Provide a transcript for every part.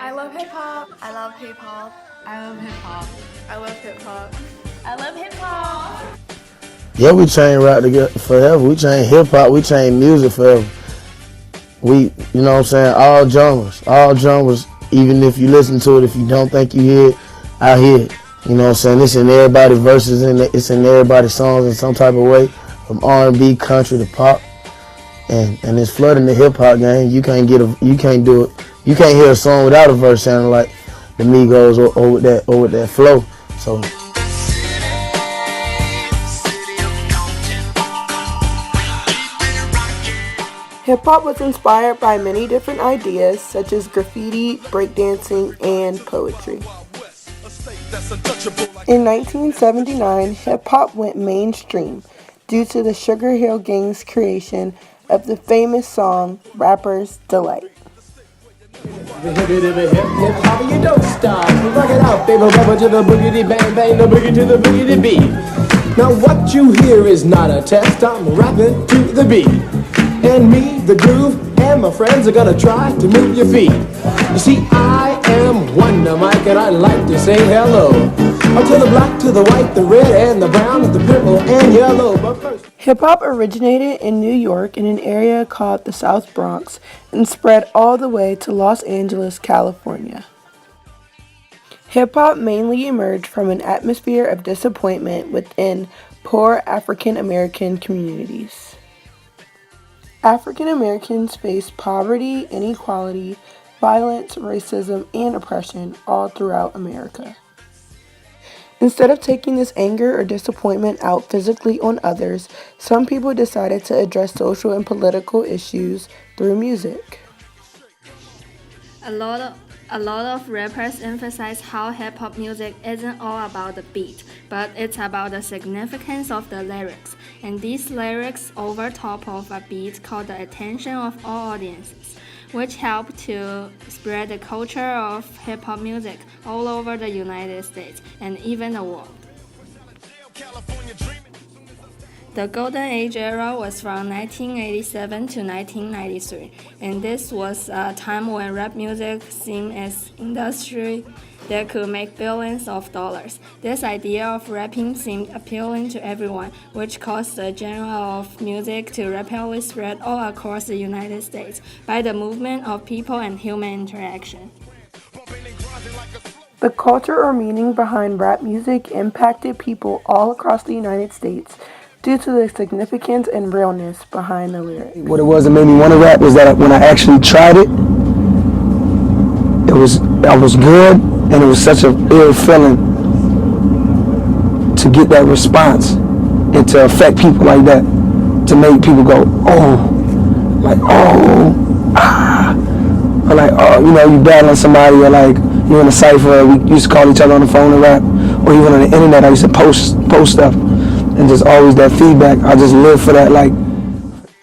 I love hip hop. I love hip hop. I love hip hop. I love hip hop. I love hip hop. Yeah, we changed rap together forever. We changed hip hop. We changed music forever. You know what I'm saying? All genres. All genres. Even if you listen to it, if you don't think you hear it, I hear it. You know what I'm saying? It's in everybody's verses, it's in everybody's songs in some type of way, from R&B, country to pop, and it's flooding the hip hop game. You can't do it. You can't hear a song without a verse sounding like the Migos or with that flow. So. Hip-hop was inspired by many different ideas such as graffiti, breakdancing, and poetry. In 1979, hip-hop went mainstream due to the Sugar Hill Gang's creation of the famous song Rapper's Delight. Hip-hop, you don't stop. Rock it out, baby, rubber to the boogity bang bang, the boogie to the boogity beat. Now what you hear is not a test, I'm rapping to the beat. And me, the groove, and my friends are gonna try to move your feet. You see, I am Wonder Mike, and I like to say hello. Up to the black, to the white, the red, and the brown, and the purple, and yellow. But first, hip-hop originated in New York in an area called the South Bronx and spread all the way to Los Angeles, California. Hip-hop mainly emerged from an atmosphere of disappointment within poor African American communities. African Americans faced poverty, inequality, violence, racism, and oppression all throughout America. Instead of taking this anger or disappointment out physically on others, some people decided to address social and political issues through music. A lot of rappers emphasize how hip-hop music isn't all about the beat, but it's about the significance of the lyrics. And these lyrics over top of a beat caught the attention of all audiences, which helped to spread the culture of hip-hop music all over the United States and even the world. The Golden Age era was from 1987 to 1993, and this was a time when rap music seemed as industry that could make billions of dollars. This idea of rapping seemed appealing to everyone, which caused the genre of music to rapidly spread all across the United States by the movement of people and human interaction. The culture or meaning behind rap music impacted people all across the United States due to the significance and realness behind the lyrics. What it was that made me want to rap was that when I actually tried it, I was good, and it was such a ill feeling to get that response and to affect people like that, to make people go, oh, like, oh, ah, or like, oh, you battling somebody, or like you in a cipher. We used to call each other on the phone and rap, or even on the internet. I used to post stuff. And just always that feedback. I just live for that. Like,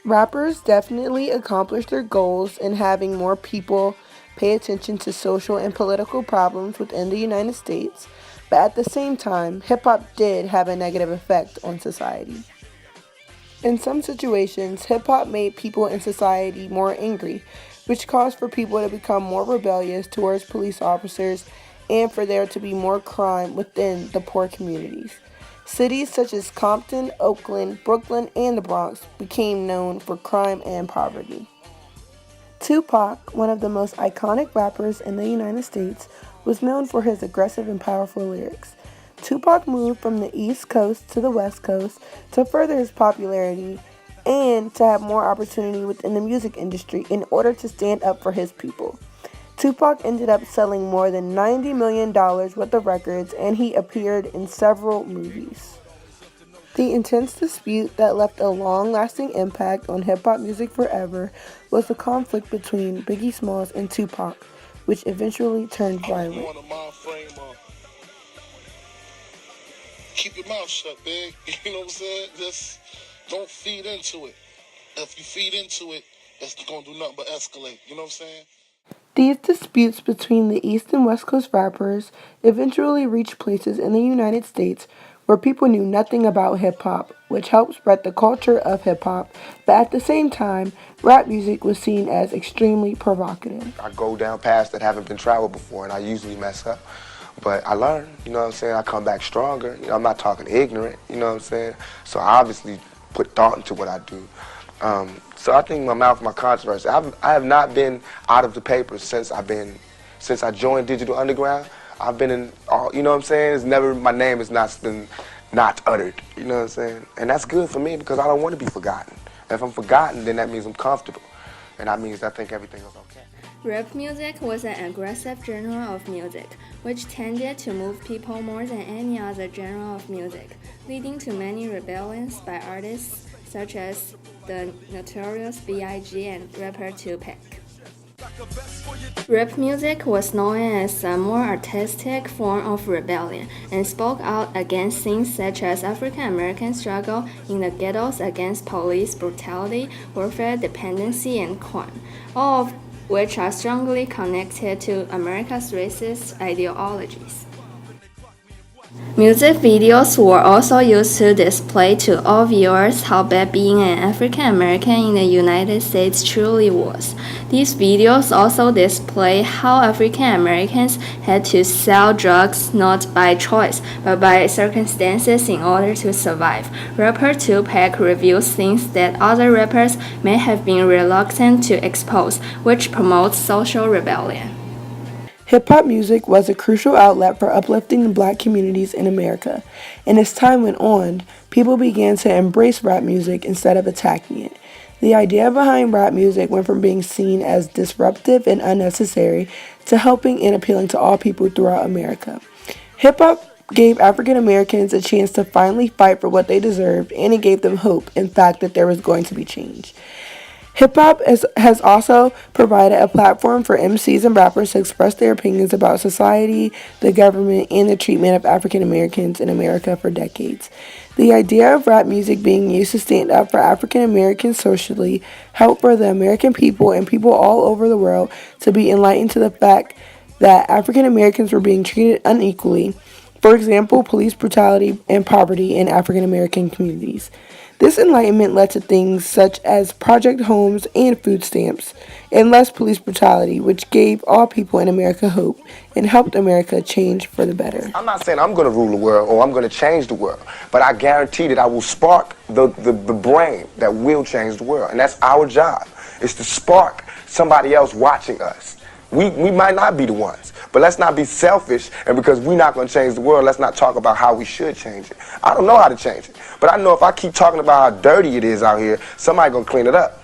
rappers definitely accomplished their goals in having more people pay attention to social and political problems within the United States, but at the same time, hip-hop did have a negative effect on society. In some situations, hip-hop made people in society more angry, which caused for people to become more rebellious towards police officers and for there to be more crime within the poor communities. Cities such as Compton, Oakland, Brooklyn, and the Bronx became known for crime and poverty. Tupac, one of the most iconic rappers in the United States, was known for his aggressive and powerful lyrics. Tupac moved from the East Coast to the West Coast to further his popularity and to have more opportunity within the music industry in order to stand up for his people. Tupac ended up selling more than $90 million worth of records, and he appeared in several movies. The intense dispute that left a long-lasting impact on hip-hop music forever was the conflict between Biggie Smalls and Tupac, which eventually turned violent. Keep your mouth shut, big. You know what I'm saying? Just don't feed into it. If you feed into it, it's going to do nothing but escalate. You know what I'm saying? These disputes between the East and West Coast rappers eventually reached places in the United States where people knew nothing about hip-hop, which helped spread the culture of hip-hop, but at the same time, rap music was seen as extremely provocative. I go down paths that haven't been traveled before, and I usually mess up. But I learn, you know what I'm saying? I come back stronger. You know, I'm not talking ignorant, you know what I'm saying? So I obviously put thought into what I do. So I think my mouth, my controversy. I have not been out of the papers since I joined Digital Underground. I've been in all, you know what I'm saying? It's never, my name has not been not uttered, you know what I'm saying? And that's good for me because I don't want to be forgotten. And if I'm forgotten, then that means I'm comfortable. And that means I think everything is okay. Rap music was an aggressive genre of music, which tended to move people more than any other genre of music, leading to many rebellions by artists such as the Notorious B.I.G. and rapper Tupac. Rap music was known as a more artistic form of rebellion and spoke out against things such as African American struggle in the ghettos against police brutality, warfare dependency, and crime, all of which are strongly connected to America's racist ideologies. Music videos were also used to display to all viewers how bad being an African American in the United States truly was. These videos also display how African Americans had to sell drugs not by choice, but by circumstances in order to survive. Rapper Tupac reveals things that other rappers may have been reluctant to expose, which promotes social rebellion. Hip-hop music was a crucial outlet for uplifting the black communities in America, and as time went on, people began to embrace rap music instead of attacking it. The idea behind rap music went from being seen as disruptive and unnecessary to helping and appealing to all people throughout America. Hip-hop gave African Americans a chance to finally fight for what they deserved, and it gave them hope, in fact, that there was going to be change. Hip-hop has also provided a platform for MCs and rappers to express their opinions about society, the government, and the treatment of African Americans in America for decades. The idea of rap music being used to stand up for African Americans socially helped for the American people and people all over the world to be enlightened to the fact that African Americans were being treated unequally. For example, police brutality and poverty in African American communities. This enlightenment led to things such as project homes and food stamps, and less police brutality, which gave all people in America hope and helped America change for the better. I'm not saying I'm going to rule the world or I'm going to change the world, but I guarantee that I will spark the brain that will change the world, and that's our job, is to spark somebody else watching us. We might not be the ones, but let's not be selfish, and because we're not going to change the world, let's not talk about how we should change it. I don't know how to change it, but I know if I keep talking about how dirty it is out here, somebody's going to clean it up.